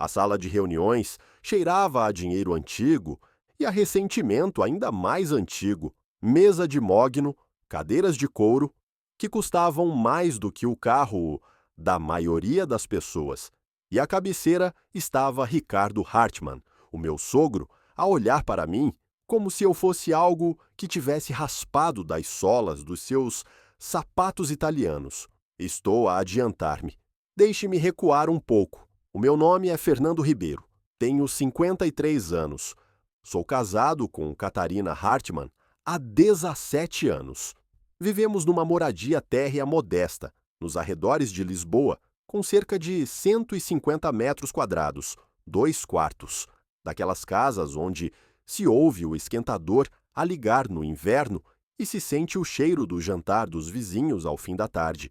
A sala de reuniões cheirava a dinheiro antigo e a ressentimento ainda mais antigo. Mesa de mogno, cadeiras de couro, que custavam mais do que o carro da maioria das pessoas. E à cabeceira estava Ricardo Hartmann, o meu sogro, a olhar para mim como se eu fosse algo que tivesse raspado das solas dos seus sapatos italianos. Estou a adiantar-me. Deixe-me recuar um pouco. O meu nome é Fernando Ribeiro. Tenho 53 anos. Sou casado com Catarina Hartmann há 17 anos. Vivemos numa moradia térrea modesta, nos arredores de Lisboa, com cerca de 150 metros quadrados, 2 quartos. Daquelas casas onde se ouve o esquentador a ligar no inverno e se sente o cheiro do jantar dos vizinhos ao fim da tarde.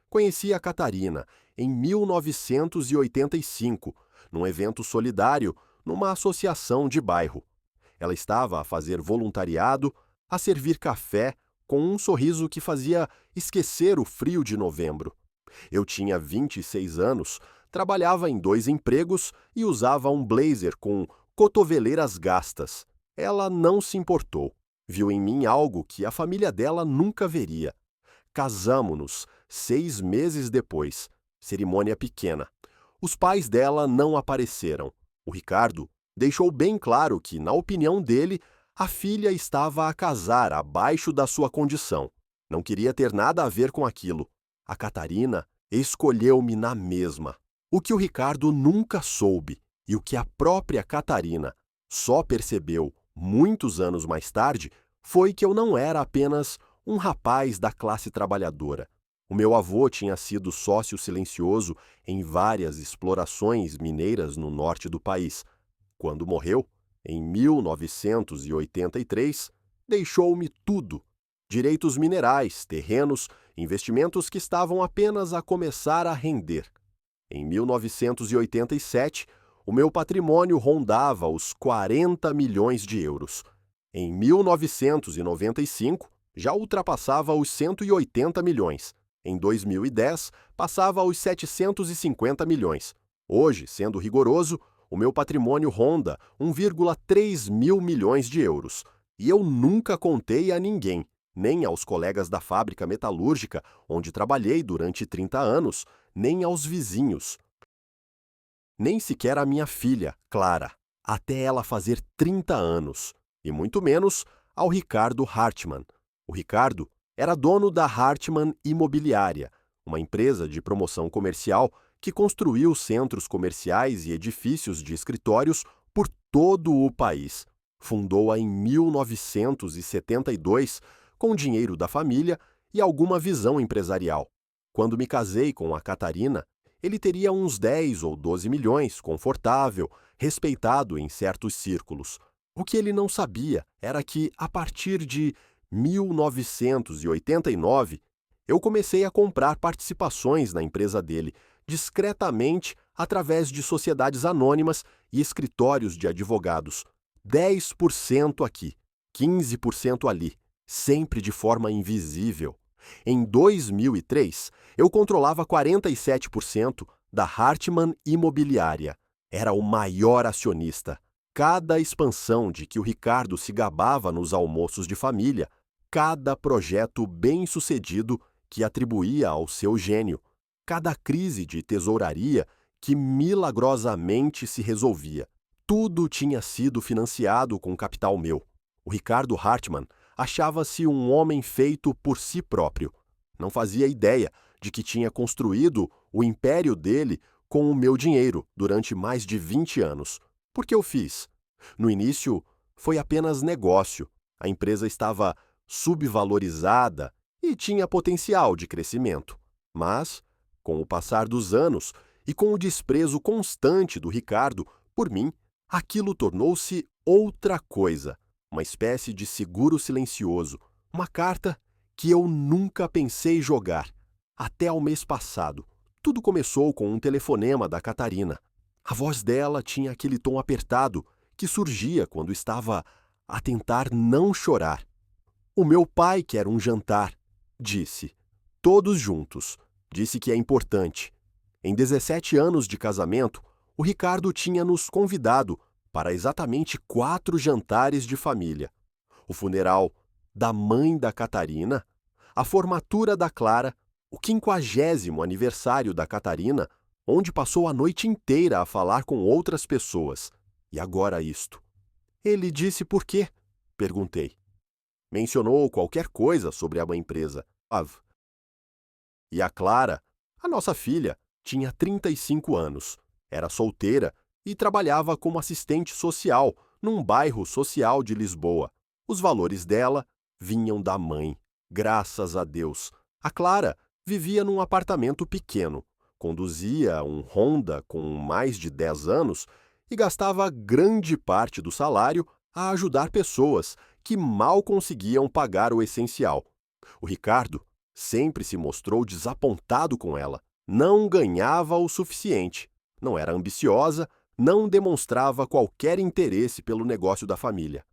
Conheci a Catarina em 1985, num evento solidário numa associação de bairro. Ela estava a fazer voluntariado, a servir café, com um sorriso que fazia esquecer o frio de novembro. Eu tinha 26 anos, trabalhava em 2 empregos e usava um blazer com cotoveleiras gastas. Ela não se importou. Viu em mim algo que a família dela nunca veria. Casamo-nos 6 meses depois. Cerimônia pequena. Os pais dela não apareceram. O Ricardo deixou bem claro que, na opinião dele, a filha estava a casar abaixo da sua condição. Não queria ter nada a ver com aquilo. A Catarina escolheu-me na mesma. O que o Ricardo nunca soube e o que a própria Catarina só percebeu muitos anos mais tarde foi que eu não era apenas um rapaz da classe trabalhadora. O meu avô tinha sido sócio silencioso em várias explorações mineiras no norte do país. Quando morreu, em 1983, deixou-me tudo: direitos minerais, terrenos, investimentos que estavam apenas a começar a render. Em 1987, o meu patrimônio rondava os 40 milhões de euros. Em 1995, já ultrapassava os 180 milhões. Em 2010, passava aos 750 milhões. Hoje, sendo rigoroso, o meu patrimônio ronda 1,3 mil milhões de euros. E eu nunca contei a ninguém, nem aos colegas da fábrica metalúrgica, onde trabalhei durante 30 anos, nem aos vizinhos. Nem sequer a minha filha, Clara, até ela fazer 30 anos, e muito menos ao Ricardo Hartmann. O Ricardo era dono da Hartmann Imobiliária, uma empresa de promoção comercial que construiu centros comerciais e edifícios de escritórios por todo o país. Fundou-a em 1972 com dinheiro da família e alguma visão empresarial. Quando me casei com a Catarina, ele teria uns 10 ou 12 milhões, confortável, respeitado em certos círculos. O que ele não sabia era que, a partir de 1989, eu comecei a comprar participações na empresa dele, discretamente através de sociedades anônimas e escritórios de advogados. 10% aqui, 15% ali, sempre de forma invisível. Em 2003, eu controlava 47% da Hartmann Imobiliária. Era o maior acionista. Cada expansão de que o Ricardo se gabava nos almoços de família, cada projeto bem-sucedido que atribuía ao seu gênio, cada crise de tesouraria que milagrosamente se resolvia. Tudo tinha sido financiado com capital meu. O Ricardo Hartmann achava-se um homem feito por si próprio. Não fazia ideia de que tinha construído o império dele com o meu dinheiro durante mais de 20 anos. Por que eu fiz? No início, foi apenas negócio. A empresa estava subvalorizada e tinha potencial de crescimento. Mas, com o passar dos anos e com o desprezo constante do Ricardo por mim, aquilo tornou-se outra coisa. Uma espécie de seguro silencioso, uma carta que eu nunca pensei jogar. Até ao mês passado. Tudo começou com um telefonema da Catarina. A voz dela tinha aquele tom apertado que surgia quando estava a tentar não chorar. O meu pai quer um jantar, disse. Todos juntos. Disse que é importante. Em 17 anos de casamento, O Ricardo tinha nos convidado para exatamente 4 jantares de família. O funeral da mãe da Catarina, a formatura da Clara, o 50º aniversário da Catarina, onde passou a noite inteira a falar com outras pessoas. E agora isto. Ele disse por quê? Perguntei. Mencionou qualquer coisa sobre a empresa. E a Clara, a nossa filha, tinha 35 anos, era solteira e trabalhava como assistente social num bairro social de Lisboa. Os valores dela vinham da mãe, graças a Deus. A Clara vivia num apartamento pequeno, conduzia um Honda com mais de 10 anos e gastava grande parte do salário a ajudar pessoas que mal conseguiam pagar o essencial. O Ricardo sempre se mostrou desapontado com ela. Não ganhava o suficiente. Não era ambiciosa, não demonstrava qualquer interesse pelo negócio da família.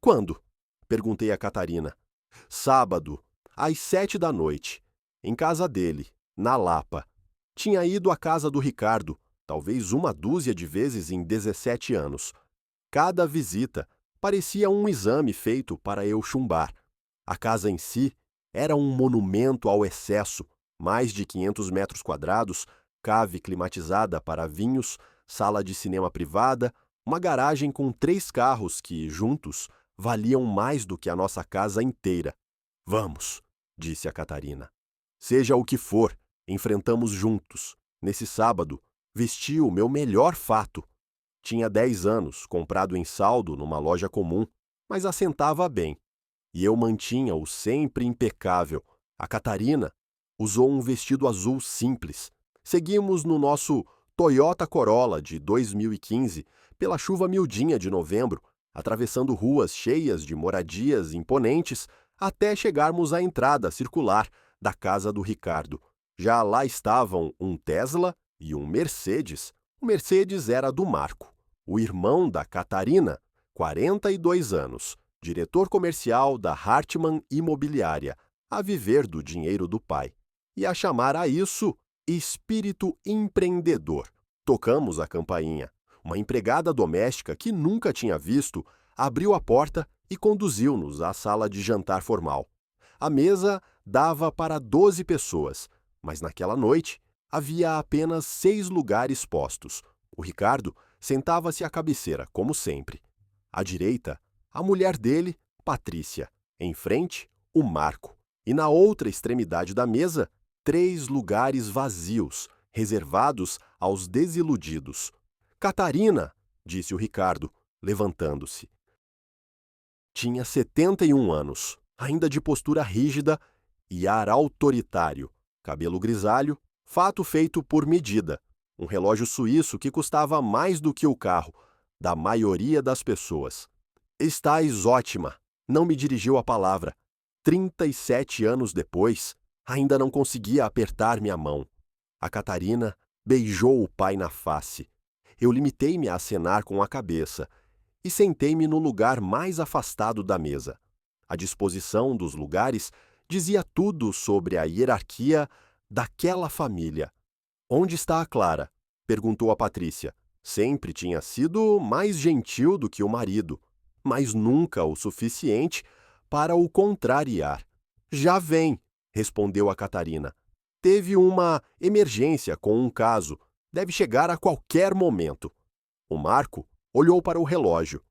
Quando? Perguntei a Catarina. Sábado, às 7 da noite, em casa dele, na Lapa. Tinha ido à casa do Ricardo, talvez uma dúzia de vezes em 17 anos. Cada visita parecia um exame feito para eu chumbar. A casa em si era um monumento ao excesso, mais de 500 metros quadrados, cave climatizada para vinhos, sala de cinema privada, uma garagem com 3 carros que, juntos, valiam mais do que a nossa casa inteira. Vamos, disse a Catarina. Seja o que for, enfrentamos juntos. Nesse sábado, vesti o meu melhor fato. Tinha 10 anos, comprado em saldo numa loja comum, mas assentava bem. E eu mantinha-o sempre impecável. A Catarina usou um vestido azul simples. Seguimos no nosso Toyota Corolla de 2015 pela chuva miudinha de novembro, atravessando ruas cheias de moradias imponentes até chegarmos à entrada circular da casa do Ricardo. Já lá estavam um Tesla e um Mercedes. O Mercedes era do Marco, o irmão da Catarina, 42 anos, diretor comercial da Hartmann Imobiliária, a viver do dinheiro do pai, e a chamar a isso espírito empreendedor. Tocamos a campainha. Uma empregada doméstica que nunca tinha visto abriu a porta e conduziu-nos à sala de jantar formal. A mesa dava para 12 pessoas, mas naquela noite havia apenas 6 lugares postos. O Ricardo sentava-se à cabeceira, como sempre. À direita, a mulher dele, Patrícia. Em frente, o Marco. E na outra extremidade da mesa, 3 lugares vazios, reservados aos desiludidos. Catarina, disse o Ricardo, levantando-se. Tinha 71 anos, ainda de postura rígida e ar autoritário. Cabelo grisalho, fato feito por medida. Um relógio suíço que custava mais do que o carro da maioria das pessoas. Estás ótima, não me dirigiu a palavra. 37 anos depois, ainda não conseguia apertar minha mão. A Catarina beijou o pai na face. Eu limitei-me a acenar com a cabeça e sentei-me no lugar mais afastado da mesa. A disposição dos lugares dizia tudo sobre a hierarquia daquela família. Onde está a Clara? Perguntou a Patrícia. Sempre tinha sido mais gentil do que o marido, mas nunca o suficiente para o contrariar. Já vem, respondeu a Catarina. Teve uma emergência com um caso. Deve chegar a qualquer momento. O Marco olhou para o relógio.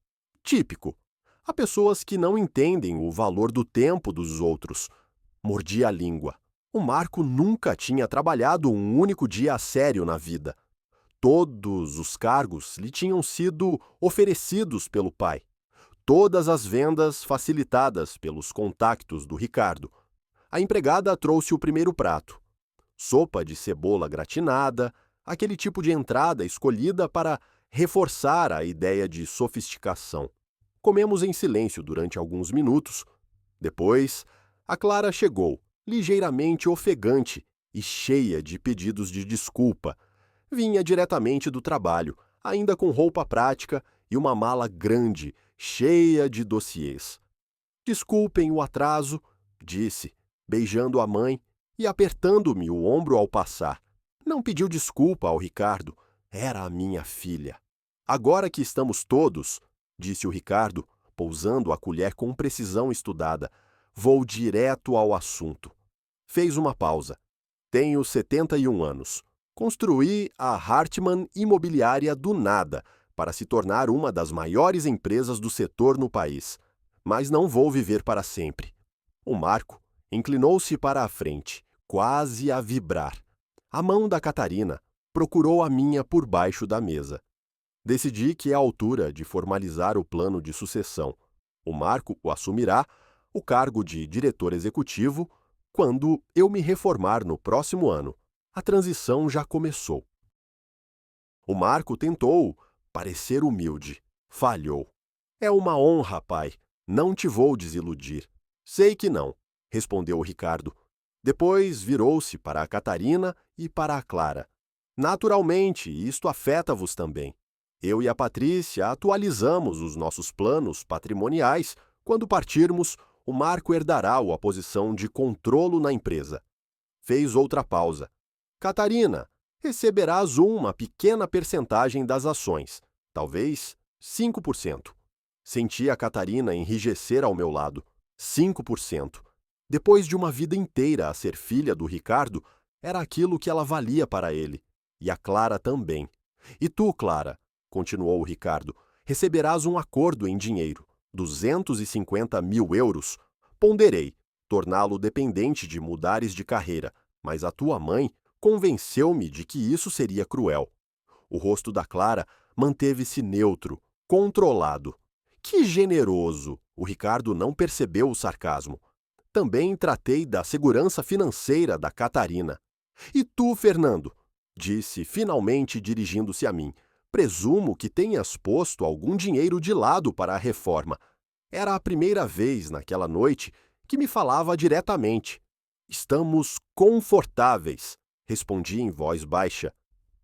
Típico. Há pessoas que não entendem o valor do tempo dos outros. Mordi a língua. O Marco nunca tinha trabalhado um único dia a sério na vida. Todos os cargos lhe tinham sido oferecidos pelo pai. Todas as vendas facilitadas pelos contactos do Ricardo. A empregada trouxe o primeiro prato. Sopa de cebola gratinada, aquele tipo de entrada escolhida para reforçar a ideia de sofisticação. Comemos em silêncio durante alguns minutos. Depois, a Clara chegou, ligeiramente ofegante e cheia de pedidos de desculpa. Vinha diretamente do trabalho, ainda com roupa prática e uma mala grande, cheia de dossiês. Desculpem o atraso, disse, beijando a mãe e apertando-me o ombro ao passar. Não pediu desculpa ao Ricardo, Era a minha filha. Agora que estamos todos, disse o Ricardo, pousando a colher com precisão estudada, vou direto ao assunto. Fez uma pausa. Tenho 71 anos. Construí a Hartmann Imobiliária do nada, para se tornar uma das maiores empresas do setor no país. Mas não vou viver para sempre. O Marco inclinou-se para a frente, quase a vibrar. A mão da Catarina procurou a minha por baixo da mesa. Decidi que é a altura de formalizar o plano de sucessão. O Marco o assumirá, o cargo de diretor executivo, quando eu me reformar no próximo ano. A transição já começou. O Marco tentou parecer humilde. Falhou. É uma honra, pai. Não te vou desiludir. Sei que não, respondeu o Ricardo. Depois virou-se para a Catarina e para a Clara. Naturalmente, isto afeta-vos também. Eu e a Patrícia atualizamos os nossos planos patrimoniais. Quando partirmos, o Marco herdará a posição de controlo na empresa. Fez outra pausa. Catarina, receberás uma pequena percentagem das ações, talvez 5%. Senti a Catarina enrijecer ao meu lado. 5%. Depois de uma vida inteira a ser filha do Ricardo, era aquilo que ela valia para ele. E a Clara também. E tu, Clara, continuou o Ricardo, receberás um acordo em dinheiro, 250 mil euros. Ponderei torná-lo dependente de mudares de carreira, mas a tua mãe convenceu-me de que isso seria cruel. O rosto da Clara manteve-se neutro, controlado. Que generoso! O Ricardo não percebeu o sarcasmo. Também tratei da segurança financeira da Catarina. E tu, Fernando? Disse, finalmente dirigindo-se a mim. Presumo que tenhas posto algum dinheiro de lado para a reforma. Era a primeira vez naquela noite que me falava diretamente. Estamos confortáveis, respondi em voz baixa.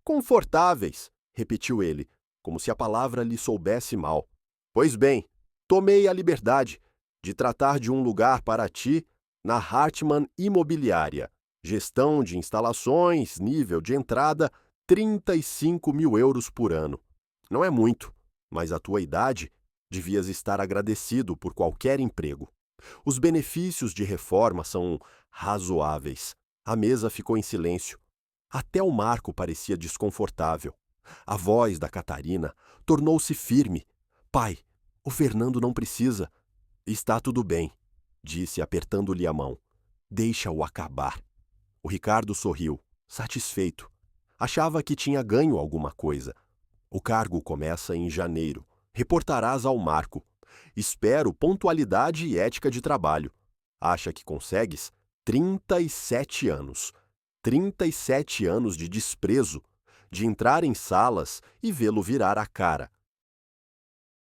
Confortáveis, repetiu ele, como se a palavra lhe soubesse mal. Pois bem, tomei a liberdade de tratar de um lugar para ti na Hartmann Imobiliária. Gestão de instalações, nível de entrada, 35 mil euros por ano. Não é muito, mas a tua idade, devias estar agradecido por qualquer emprego. Os benefícios de reforma são razoáveis. A mesa ficou em silêncio. Até o Marco parecia desconfortável. A voz da Catarina tornou-se firme. Pai, o Fernando não precisa. Está tudo bem, disse apertando-lhe a mão. Deixa-o acabar. O Ricardo sorriu, satisfeito. Achava que tinha ganho alguma coisa. O cargo começa em janeiro. Reportarás ao Marco. Espero pontualidade e ética de trabalho. Acha que consegues? 37 anos. 37 anos de desprezo, de entrar em salas e vê-lo virar a cara.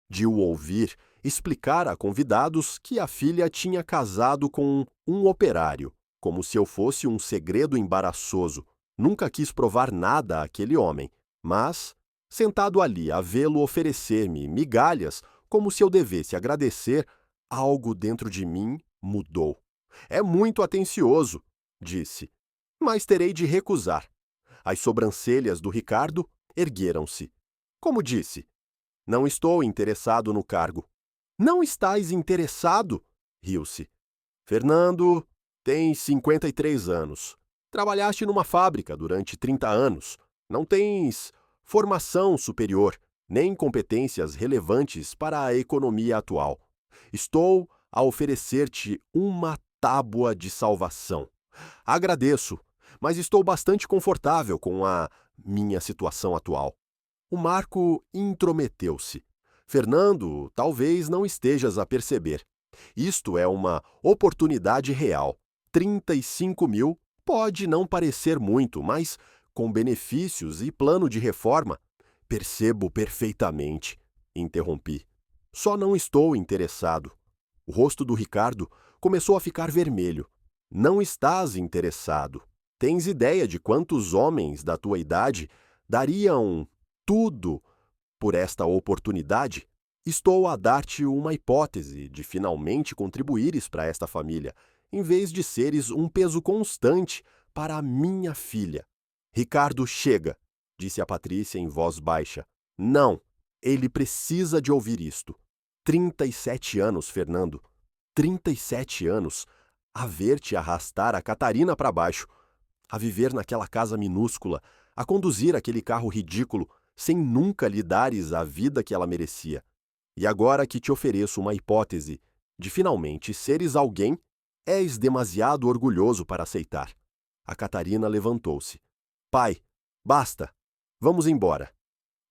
De o ouvir explicar a convidados que a filha tinha casado com um operário, como se eu fosse um segredo embaraçoso. Nunca quis provar nada àquele homem, mas, sentado ali a vê-lo oferecer-me migalhas, como se eu devesse agradecer, algo dentro de mim mudou. É muito atencioso, disse, mas terei de recusar. As sobrancelhas do Ricardo ergueram-se. Como disse, não estou interessado no cargo. Não estás interessado? Riu-se. Fernando, tens 53 anos. Trabalhaste numa fábrica durante 30 anos. Não tens formação superior, nem competências relevantes para a economia atual. Estou a oferecer-te uma tábua de salvação. Agradeço, mas estou bastante confortável com a minha situação atual. O Marco intrometeu-se. Fernando, talvez não estejas a perceber. Isto é uma oportunidade real. 35 mil pode não parecer muito, mas com benefícios e plano de reforma. Percebo perfeitamente, interrompi. Só não estou interessado. O rosto do Ricardo começou a ficar vermelho. Não estás interessado. Tens ideia de quantos homens da tua idade dariam tudo por esta oportunidade? Estou a dar-te uma hipótese de finalmente contribuires para esta família, em vez de seres um peso constante para a minha filha. Ricardo, chega. disse a Patrícia em voz baixa. Não, ele precisa de ouvir isto. 37 anos, Fernando. 37 anos. A ver-te arrastar a Catarina para baixo. A viver naquela casa minúscula, a conduzir aquele carro ridículo, sem nunca lhe dares a vida que ela merecia. E agora que te ofereço uma hipótese de finalmente seres alguém, és demasiado orgulhoso para aceitar. A Catarina levantou-se. Pai, basta. Vamos embora.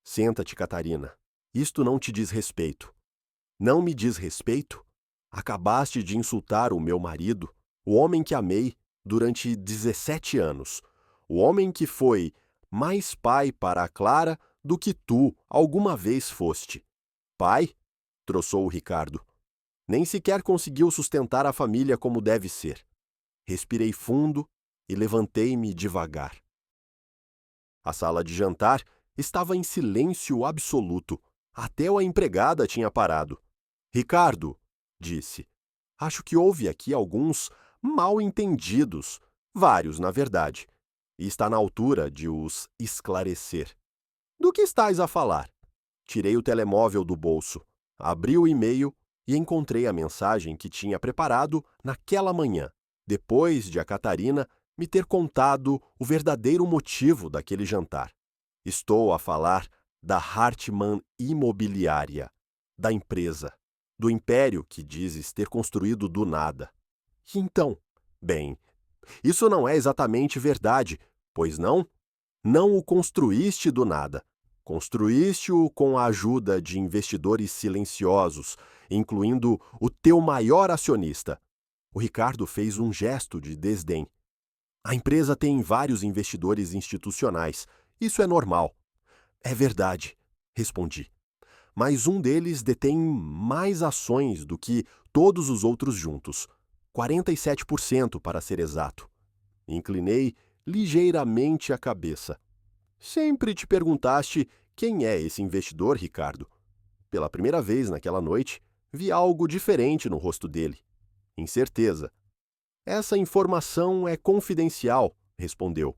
Senta-te, Catarina. Isto não te diz respeito. Não me diz respeito? Acabaste de insultar o meu marido, o homem que amei durante 17 anos, o homem que foi mais pai para a Clara do que tu alguma vez foste. Pai? Troçou o Ricardo. Nem sequer conseguiu sustentar a família como deve ser. Respirei fundo e levantei-me devagar. A sala de jantar estava em silêncio absoluto. Até a empregada tinha parado. Ricardo, disse, acho que houve aqui alguns mal-entendidos, vários, na verdade, e está na altura de os esclarecer. Do que estás a falar? Tirei o telemóvel do bolso, abri o e-mail e encontrei a mensagem que tinha preparado naquela manhã, depois de a Catarina me ter contado o verdadeiro motivo daquele jantar. Estou a falar da Hartmann Imobiliária, da empresa, do império que dizes ter construído do nada. E então? Bem, isso não é exatamente verdade, pois não? Não o construíste do nada. Construíste-o com a ajuda de investidores silenciosos, incluindo o teu maior acionista. O Ricardo fez um gesto de desdém. A empresa tem vários investidores institucionais. Isso é normal. É verdade, respondi. Mas um deles detém mais ações do que todos os outros juntos. 47% para ser exato. Inclinei ligeiramente a cabeça. Sempre te perguntaste quem é esse investidor, Ricardo? Pela primeira vez naquela noite, vi algo diferente no rosto dele. Incerteza. Essa informação é confidencial, respondeu.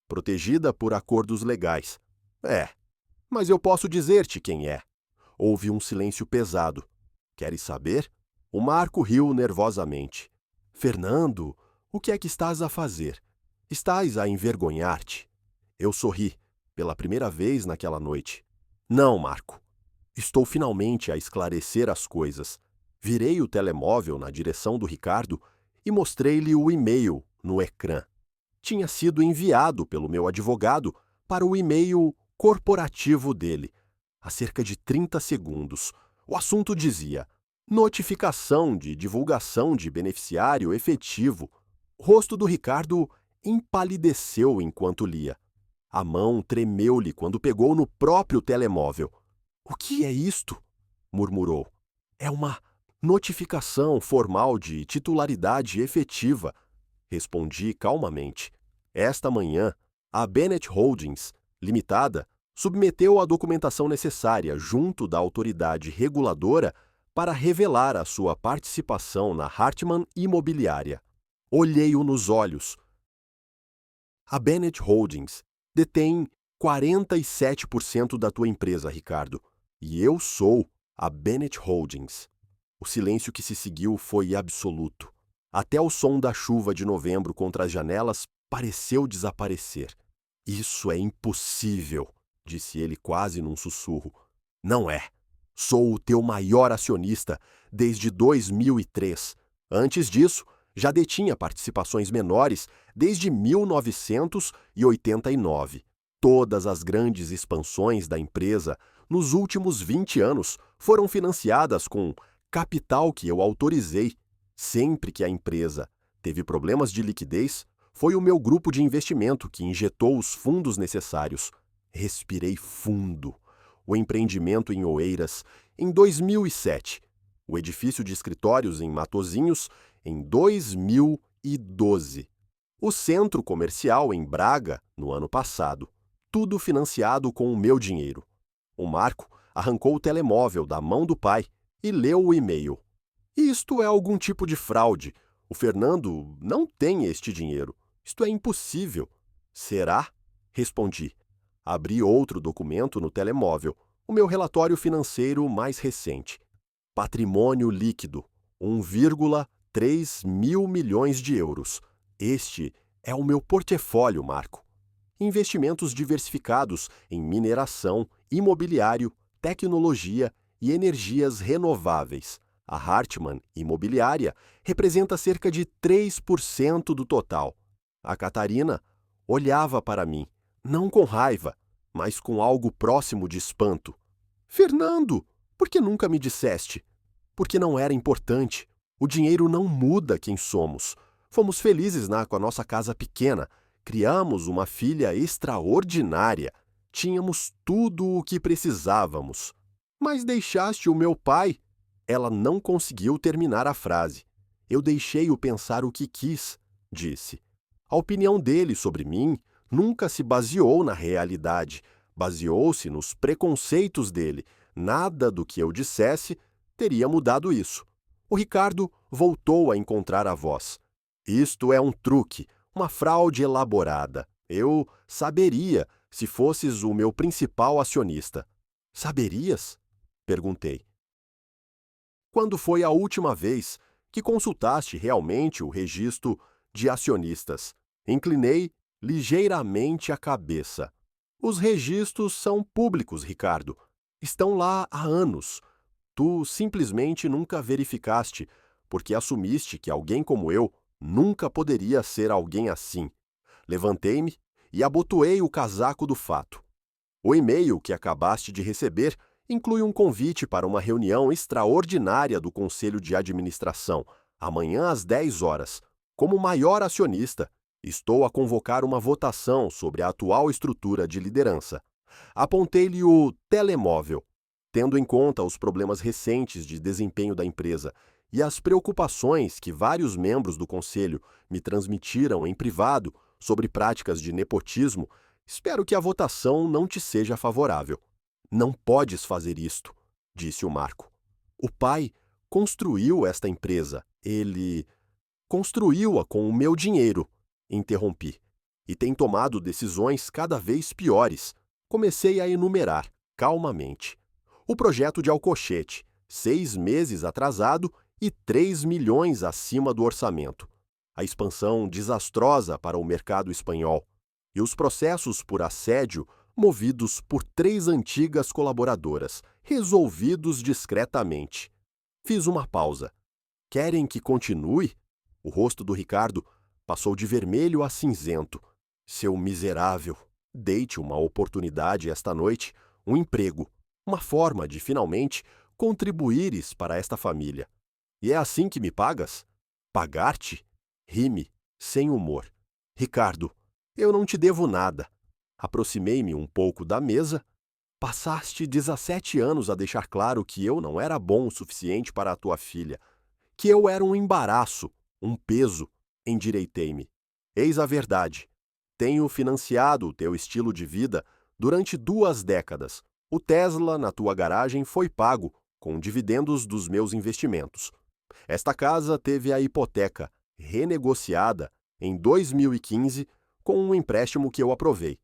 Protegida por acordos legais. É, mas eu posso dizer-te quem é. Houve um silêncio pesado. Queres saber? O Marco riu nervosamente. Fernando, o que é que estás a fazer? Estás a envergonhar-te? Eu sorri, pela primeira vez naquela noite. Não, Marco. Estou finalmente a esclarecer as coisas. Virei o telemóvel na direção do Ricardo e mostrei-lhe o e-mail no ecrã. Tinha sido enviado pelo meu advogado para o e-mail corporativo dele. Há cerca de 30 segundos. O assunto dizia: notificação de divulgação de beneficiário efetivo. O rosto do Ricardo empalideceu enquanto lia. A mão tremeu-lhe quando pegou no próprio telemóvel. O que é isto? Murmurou. É uma notificação formal de titularidade efetiva. Respondi calmamente. Esta manhã, a Bennett Holdings, Limitada, submeteu a documentação necessária junto da autoridade reguladora para revelar a sua participação na Hartmann Imobiliária. Olhei-o nos olhos. A Bennett Holdings detém 47% da tua empresa, Ricardo, e eu sou a Bennett Holdings. O silêncio que se seguiu foi absoluto. Até o som da chuva de novembro contra as janelas pareceu desaparecer. Isso é impossível, disse ele quase num sussurro. Não é. Sou o teu maior acionista desde 2003. Antes disso, já detinha participações menores desde 1989. Todas as grandes expansões da empresa nos últimos 20 anos foram financiadas com capital que eu autorizei. Sempre que a empresa teve problemas de liquidez, foi o meu grupo de investimento que injetou os fundos necessários. Respirei fundo. O empreendimento em Oeiras, em 2007. O edifício de escritórios em Matosinhos, em 2012. O centro comercial em Braga, no ano passado. Tudo financiado com o meu dinheiro. O Marco arrancou o telemóvel da mão do pai e leu o e-mail. Isto é algum tipo de fraude. O Fernando não tem este dinheiro. Isto é impossível. Será? Respondi. Abri outro documento no telemóvel, o meu relatório financeiro mais recente. Patrimônio líquido, 1,3 mil milhões de euros. Este é o meu portfólio, Marco. Investimentos diversificados em mineração, imobiliário, tecnologia e energias renováveis. A Hartmann Imobiliária representa cerca de 3% do total. A Catarina olhava para mim, não com raiva, mas com algo próximo de espanto. Fernando, por que nunca me disseste? Porque não era importante. O dinheiro não muda quem somos. Fomos felizes com a nossa casa pequena. Criamos uma filha extraordinária. Tínhamos tudo o que precisávamos. Mas deixaste o meu pai. Ela não conseguiu terminar a frase. Eu deixei-o pensar o que quis, disse. A opinião dele sobre mim nunca se baseou na realidade. Baseou-se nos preconceitos dele. Nada do que eu dissesse teria mudado isso. O Ricardo voltou a encontrar a voz. Isto é um truque, uma fraude elaborada. Eu saberia se fosses o meu principal acionista. Saberias? Perguntei. Quando foi a última vez que consultaste realmente o registro de acionistas? Inclinei ligeiramente a cabeça. Os registros são públicos, Ricardo. Estão lá há anos. Tu simplesmente nunca verificaste, porque assumiste que alguém como eu nunca poderia ser alguém assim. Levantei-me e abotoei o casaco do fato. O e-mail que acabaste de receber inclui um convite para uma reunião extraordinária do Conselho de Administração, amanhã às 10 horas. Como maior acionista, estou a convocar uma votação sobre a atual estrutura de liderança. Apontei-lhe o telemóvel. Tendo em conta os problemas recentes de desempenho da empresa e as preocupações que vários membros do conselho me transmitiram em privado sobre práticas de nepotismo, espero que a votação não te seja favorável. Não podes fazer isto, disse o Marco. O pai construiu esta empresa. Ele construiu-a com o meu dinheiro, interrompi. E tem tomado decisões cada vez piores. Comecei a enumerar, calmamente. O projeto de Alcochete, 6 meses atrasado e 3 milhões acima do orçamento. A expansão desastrosa para o mercado espanhol. E os processos por assédio movidos por 3 antigas colaboradoras, resolvidos discretamente. Fiz uma pausa. Querem que continue? O rosto do Ricardo passou de vermelho a cinzento. Seu miserável, dei-te uma oportunidade esta noite, um emprego. Uma forma de, finalmente, contribuires para esta família. E é assim que me pagas? Pagar-te? Ri-me, sem humor. Ricardo, eu não te devo nada. Aproximei-me um pouco da mesa. Passaste 17 anos a deixar claro que eu não era bom o suficiente para a tua filha. Que eu era um embaraço, um peso. Endireitei-me. Eis a verdade. Tenho financiado o teu estilo de vida durante 2 décadas. O Tesla na tua garagem foi pago com dividendos dos meus investimentos. Esta casa teve a hipoteca renegociada em 2015 com um empréstimo que eu aprovei.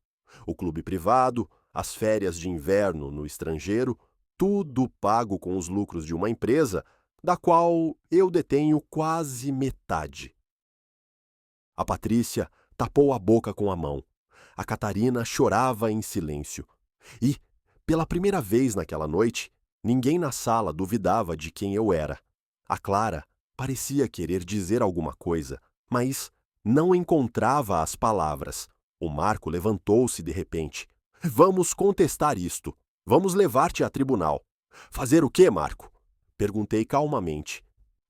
O clube privado, as férias de inverno no estrangeiro, tudo pago com os lucros de uma empresa da qual eu detenho quase metade. A Patrícia tapou a boca com a mão. A Catarina chorava em silêncio. E, pela primeira vez naquela noite, ninguém na sala duvidava de quem eu era. A Clara parecia querer dizer alguma coisa, mas não encontrava as palavras. O Marco levantou-se de repente. Vamos contestar isto. Vamos levar-te a tribunal. Fazer o quê, Marco? Perguntei calmamente.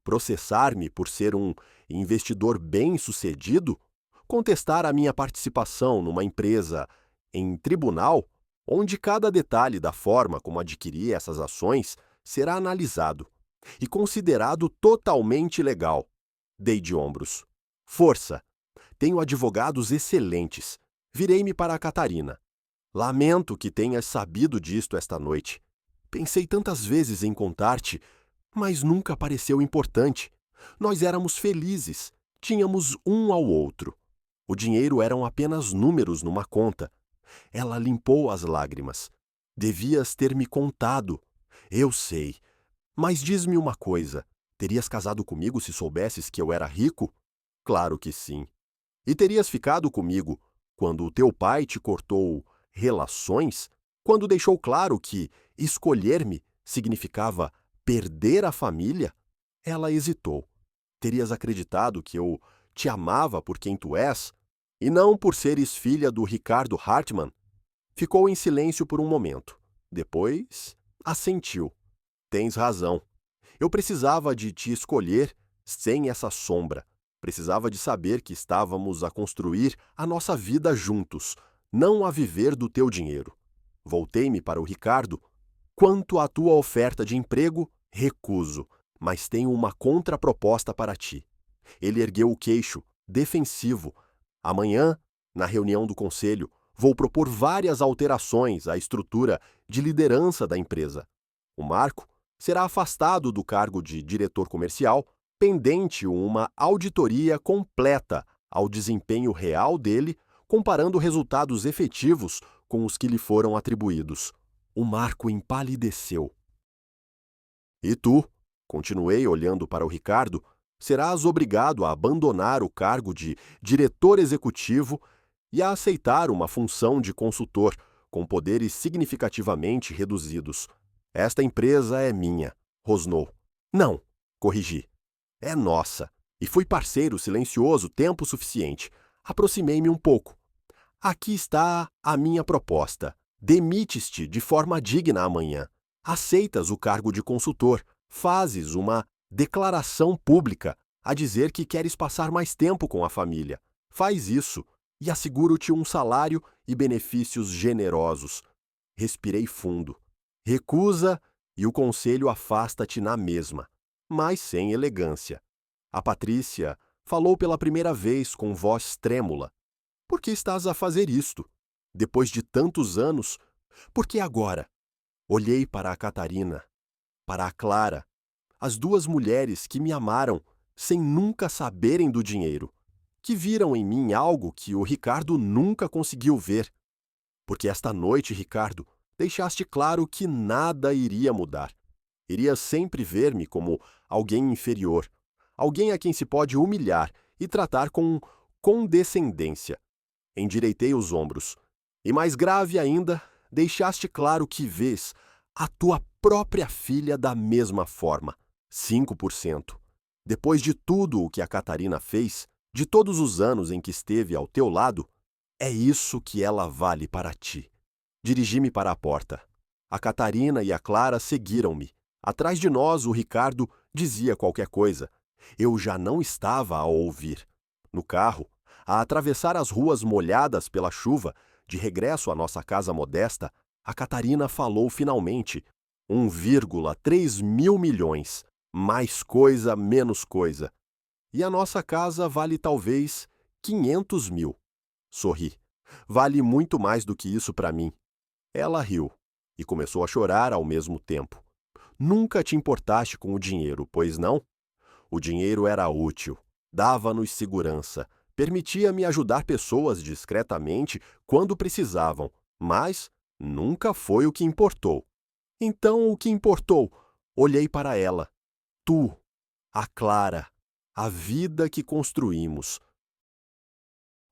Processar-me por ser um investidor bem-sucedido? Contestar a minha participação numa empresa em tribunal, onde cada detalhe da forma como adquiri essas ações será analisado e considerado totalmente legal. Dei de ombros. Força! Tenho advogados excelentes. Virei-me para a Catarina. Lamento que tenhas sabido disto esta noite. Pensei tantas vezes em contar-te, mas nunca pareceu importante. Nós éramos felizes, tínhamos um ao outro. O dinheiro eram apenas números numa conta. Ela limpou as lágrimas. Devias ter me contado. Eu sei. Mas diz-me uma coisa: terias casado comigo se soubesses que eu era rico? Claro que sim. E terias ficado comigo quando o teu pai te cortou relações? Quando deixou claro que escolher-me significava perder a família? Ela hesitou. Terias acreditado que eu te amava por quem tu és, e não por seres filha do Ricardo Hartmann? Ficou em silêncio por um momento. Depois, assentiu. Tens razão. Eu precisava de te escolher sem essa sombra. Precisava de saber que estávamos a construir a nossa vida juntos, não a viver do teu dinheiro. Voltei-me para o Ricardo. Quanto à tua oferta de emprego, recuso, mas tenho uma contraproposta para ti. Ele ergueu o queixo, defensivo. Amanhã, na reunião do conselho, vou propor várias alterações à estrutura de liderança da empresa. O Marco será afastado do cargo de diretor comercial, pendente uma auditoria completa ao desempenho real dele, comparando resultados efetivos com os que lhe foram atribuídos. O Marco empalideceu. E tu, continuei olhando para o Ricardo, serás obrigado a abandonar o cargo de diretor executivo e a aceitar uma função de consultor, com poderes significativamente reduzidos. Esta empresa é minha, rosnou. Não, corrigi. É nossa. E fui parceiro silencioso tempo suficiente. Aproximei-me um pouco. Aqui está a minha proposta. Demites-te de forma digna amanhã. Aceitas o cargo de consultor. Fazes uma declaração pública a dizer que queres passar mais tempo com a família. Faz isso e asseguro-te um salário e benefícios generosos. Respirei fundo. Recusa e o conselho afasta-te na mesma, mas sem elegância. A Patrícia falou pela primeira vez com voz trêmula. Por que estás a fazer isto? Depois de tantos anos, por que agora? Olhei para a Catarina, para a Clara, as duas mulheres que me amaram sem nunca saberem do dinheiro, que viram em mim algo que o Ricardo nunca conseguiu ver. Porque esta noite, Ricardo, deixaste claro que nada iria mudar. Irias sempre ver-me como alguém inferior, alguém a quem se pode humilhar e tratar com condescendência. Endireitei os ombros. E mais grave ainda, deixaste claro que vês a tua própria filha da mesma forma. 5%. Depois de tudo o que a Catarina fez, de todos os anos em que esteve ao teu lado, é isso que ela vale para ti. Dirigi-me para a porta. A Catarina e a Clara seguiram-me. Atrás de nós, o Ricardo dizia qualquer coisa. Eu já não estava a ouvir. No carro, a atravessar as ruas molhadas pela chuva, de regresso à nossa casa modesta, a Catarina falou finalmente: 1,3 mil milhões. Mais coisa, menos coisa. E a nossa casa vale talvez 500 mil. Sorri. Vale muito mais do que isso para mim. Ela riu e começou a chorar ao mesmo tempo. Nunca te importaste com o dinheiro, pois não? O dinheiro era útil, dava-nos segurança, permitia-me ajudar pessoas discretamente quando precisavam, mas nunca foi o que importou. Então, o que importou? Olhei para ela. Tu, a Clara, a vida que construímos.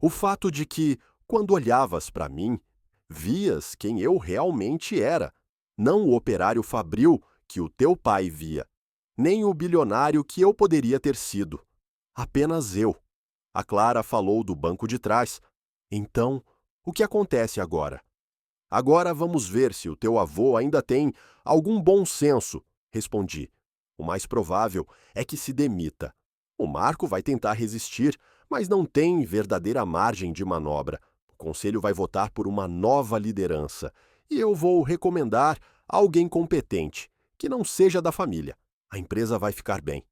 O fato de que, quando olhavas para mim, vias quem eu realmente era, não o operário fabril que o teu pai via, nem o bilionário que eu poderia ter sido. Apenas eu. A Clara falou do banco de trás. Então, o que acontece agora? Agora vamos ver se o teu avô ainda tem algum bom senso, respondi. O mais provável é que se demita. O Marco vai tentar resistir, mas não tem verdadeira margem de manobra. O conselho vai votar por uma nova liderança e eu vou recomendar alguém competente, que não seja da família. A empresa vai ficar bem.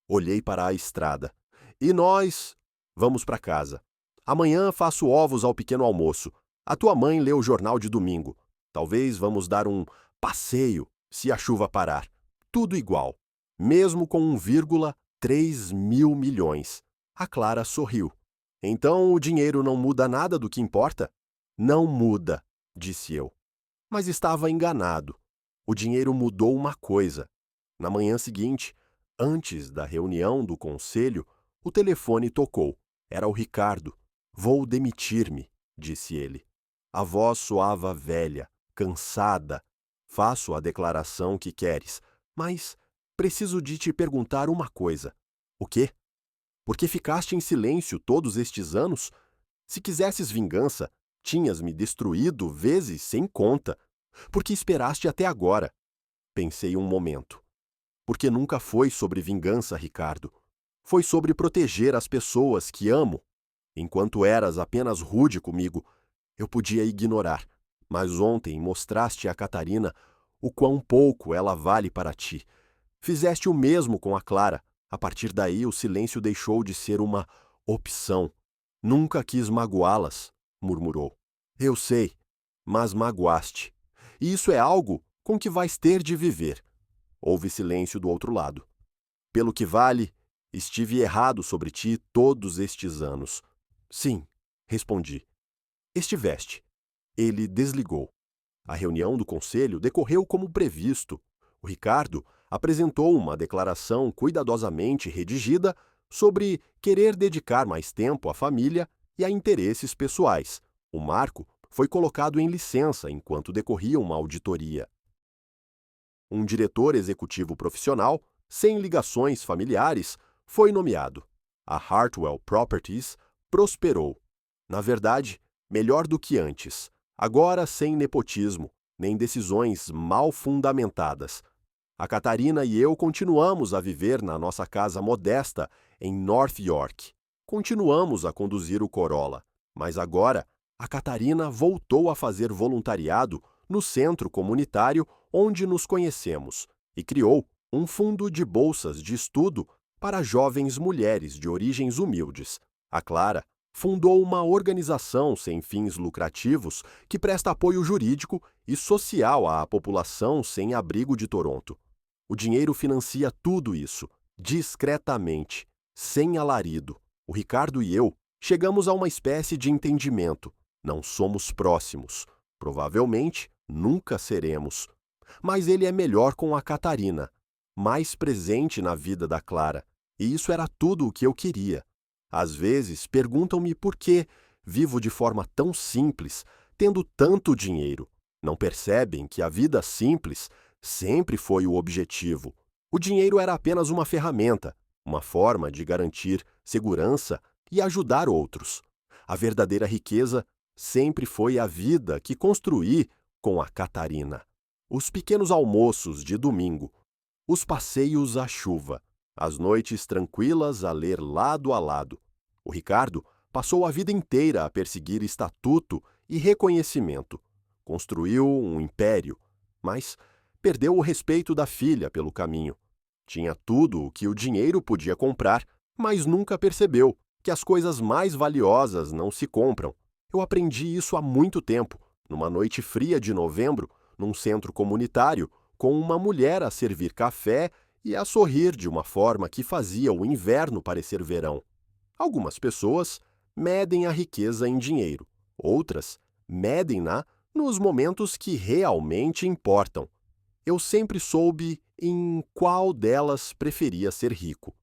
Olhei para a estrada. E nós? Vamos para casa. Amanhã faço ovos ao pequeno almoço. A tua mãe lê o jornal de domingo. Talvez vamos dar um passeio, se a chuva parar. Tudo igual. Mesmo com 1,3 mil milhões. A Clara sorriu. Então o dinheiro não muda nada do que importa? Não muda, disse eu. Mas estava enganado. O dinheiro mudou uma coisa. Na manhã seguinte, antes da reunião do conselho, o telefone tocou. Era o Ricardo. Vou demitir-me, disse ele. A voz soava velha, cansada. Faço a declaração que queres, mas preciso de te perguntar uma coisa. O quê? Por que ficaste em silêncio todos estes anos? Se quisesses vingança, tinhas-me destruído vezes sem conta. Por que esperaste até agora? Pensei um momento. Porque nunca foi sobre vingança, Ricardo. Foi sobre proteger as pessoas que amo. Enquanto eras apenas rude comigo, eu podia ignorar. Mas ontem mostraste a Catarina o quão pouco ela vale para ti. Fizeste o mesmo com a Clara. A partir daí, o silêncio deixou de ser uma opção. Nunca quis magoá-las, murmurou. Eu sei, mas magoaste. E isso é algo com que vais ter de viver. Houve silêncio do outro lado. Pelo que vale, estive errado sobre ti todos estes anos. Sim, respondi. Estiveste. Ele desligou. A reunião do conselho decorreu como previsto. O Ricardo apresentou uma declaração cuidadosamente redigida sobre querer dedicar mais tempo à família e a interesses pessoais. O Marco foi colocado em licença enquanto decorria uma auditoria. Um diretor executivo profissional, sem ligações familiares, foi nomeado. A Hartwell Properties prosperou. Na verdade, melhor do que antes. Agora sem nepotismo, nem decisões mal fundamentadas. A Catarina e eu continuamos a viver na nossa casa modesta em North York. Continuamos a conduzir o Corolla, mas agora a Catarina voltou a fazer voluntariado no centro comunitário onde nos conhecemos e criou um fundo de bolsas de estudo para jovens mulheres de origens humildes. A Clara fundou uma organização sem fins lucrativos que presta apoio jurídico e social à população sem abrigo de Toronto. O dinheiro financia tudo isso, discretamente, sem alarido. O Ricardo e eu chegamos a uma espécie de entendimento. Não somos próximos. Provavelmente nunca seremos. Mas ele é melhor com a Catarina, mais presente na vida da Clara. E isso era tudo o que eu queria. Às vezes perguntam-me por que vivo de forma tão simples, tendo tanto dinheiro. Não percebem que a vida simples sempre foi o objetivo. O dinheiro era apenas uma ferramenta, uma forma de garantir segurança e ajudar outros. A verdadeira riqueza sempre foi a vida que construí com a Catarina. Os pequenos almoços de domingo, os passeios à chuva, as noites tranquilas a ler lado a lado. O Ricardo passou a vida inteira a perseguir estatuto e reconhecimento. Construiu um império, mas perdeu o respeito da filha pelo caminho. Tinha tudo o que o dinheiro podia comprar, mas nunca percebeu que as coisas mais valiosas não se compram. Eu aprendi isso há muito tempo, numa noite fria de novembro, num centro comunitário, com uma mulher a servir café e a sorrir de uma forma que fazia o inverno parecer verão. Algumas pessoas medem a riqueza em dinheiro, outras medem-na nos momentos que realmente importam. Eu sempre soube em qual delas preferia ser rico.